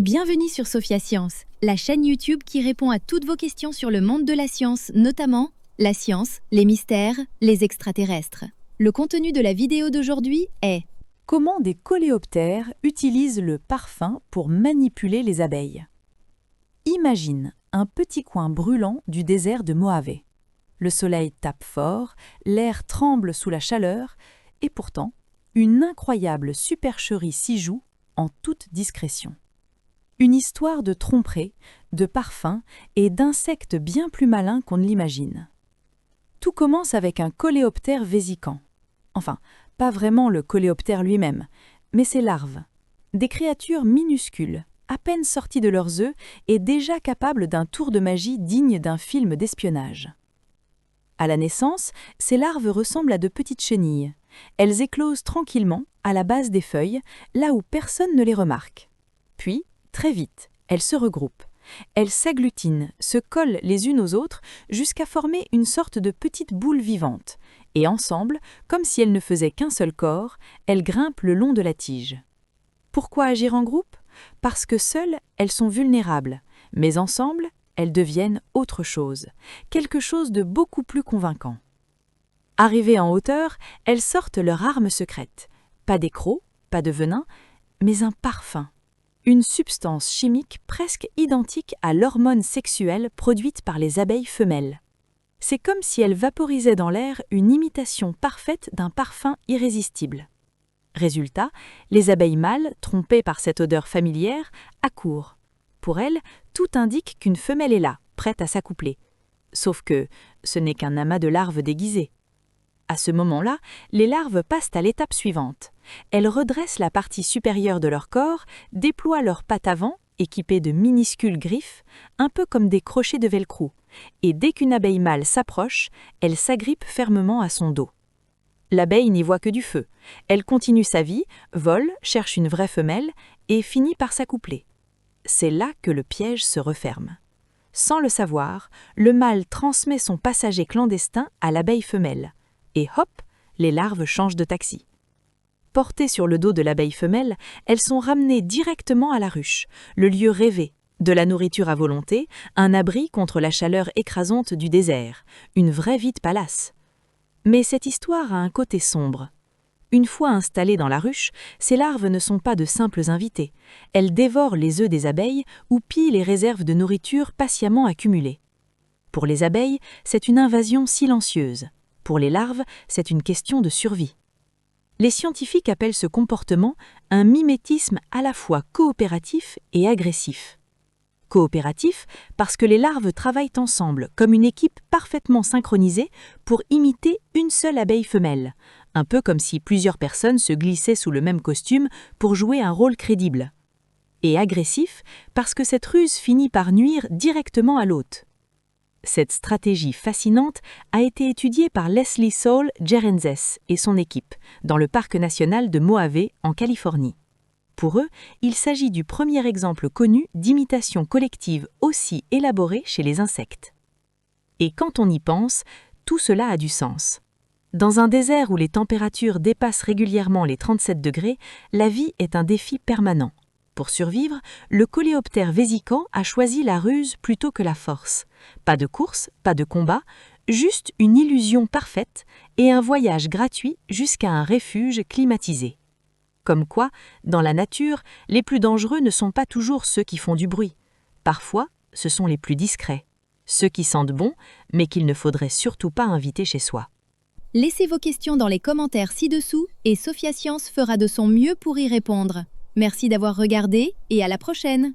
Bienvenue sur Sophia Science, la chaîne YouTube qui répond à toutes vos questions sur le monde de la science, notamment la science, les mystères, les extraterrestres. Le contenu de la vidéo d'aujourd'hui est: comment des coléoptères utilisent le parfum pour manipuler les abeilles? Imagine un petit coin brûlant du désert de Mojave. Le soleil tape fort, l'air tremble sous la chaleur, et pourtant, une incroyable supercherie s'y joue en toute discrétion. Une histoire de tromperie, de parfums et d'insectes bien plus malins qu'on ne l'imagine. Tout commence avec un coléoptère vésicant. Enfin, pas vraiment le coléoptère lui-même, mais ses larves. Des créatures minuscules, à peine sorties de leurs œufs et déjà capables d'un tour de magie digne d'un film d'espionnage. À la naissance, ces larves ressemblent à de petites chenilles. Elles éclosent tranquillement à la base des feuilles, là où personne ne les remarque. Puis, très vite, elles se regroupent. Elles s'agglutinent, se collent les unes aux autres jusqu'à former une sorte de petite boule vivante. Et ensemble, comme si elles ne faisaient qu'un seul corps, elles grimpent le long de la tige. Pourquoi agir en groupe? Parce que seules, elles sont vulnérables, mais ensemble, elles deviennent autre chose, quelque chose de beaucoup plus convaincant. Arrivées en hauteur, elles sortent leur arme secrète. Pas d'écrou, pas de venin, mais un parfum. Une substance chimique presque identique à l'hormone sexuelle produite par les abeilles femelles. C'est comme si elles vaporisaient dans l'air une imitation parfaite d'un parfum irrésistible. Résultat, les abeilles mâles, trompées par cette odeur familière, accourent. Pour elles, tout indique qu'une femelle est là, prête à s'accoupler. Sauf que ce n'est qu'un amas de larves déguisées. À ce moment-là, les larves passent à l'étape suivante. Elles redressent la partie supérieure de leur corps, déploient leurs pattes avant, équipées de minuscules griffes, un peu comme des crochets de velcro, et dès qu'une abeille mâle s'approche, elle s'agrippe fermement à son dos. L'abeille n'y voit que du feu. Elle continue sa vie, vole, cherche une vraie femelle, et finit par s'accoupler. C'est là que le piège se referme. Sans le savoir, le mâle transmet son passager clandestin à l'abeille femelle. Et hop, les larves changent de taxi. Portées sur le dos de l'abeille femelle, elles sont ramenées directement à la ruche, le lieu rêvé, de la nourriture à volonté, un abri contre la chaleur écrasante du désert, une vraie vie de palace. Mais cette histoire a un côté sombre. Une fois installées dans la ruche, ces larves ne sont pas de simples invités. Elles dévorent les œufs des abeilles ou pillent les réserves de nourriture patiemment accumulées. Pour les abeilles, c'est une invasion silencieuse. Pour les larves, c'est une question de survie. Les scientifiques appellent ce comportement un mimétisme à la fois coopératif et agressif. Coopératif parce que les larves travaillent ensemble comme une équipe parfaitement synchronisée pour imiter une seule abeille femelle, un peu comme si plusieurs personnes se glissaient sous le même costume pour jouer un rôle crédible. Et agressif parce que cette ruse finit par nuire directement à l'hôte. Cette stratégie fascinante a été étudiée par Leslie Saul Gerenzes et son équipe dans le parc national de Mojave en Californie. Pour eux, il s'agit du premier exemple connu d'imitation collective aussi élaborée chez les insectes. Et quand on y pense, tout cela a du sens. Dans un désert où les températures dépassent régulièrement les 37 degrés, la vie est un défi permanent. Pour survivre, le coléoptère vésicant a choisi la ruse plutôt que la force. Pas de course, pas de combat, juste une illusion parfaite et un voyage gratuit jusqu'à un refuge climatisé. Comme quoi, dans la nature, les plus dangereux ne sont pas toujours ceux qui font du bruit. Parfois, ce sont les plus discrets, ceux qui sentent bon, mais qu'il ne faudrait surtout pas inviter chez soi. Laissez vos questions dans les commentaires ci-dessous et Sophia Science fera de son mieux pour y répondre. Merci d'avoir regardé et à la prochaine!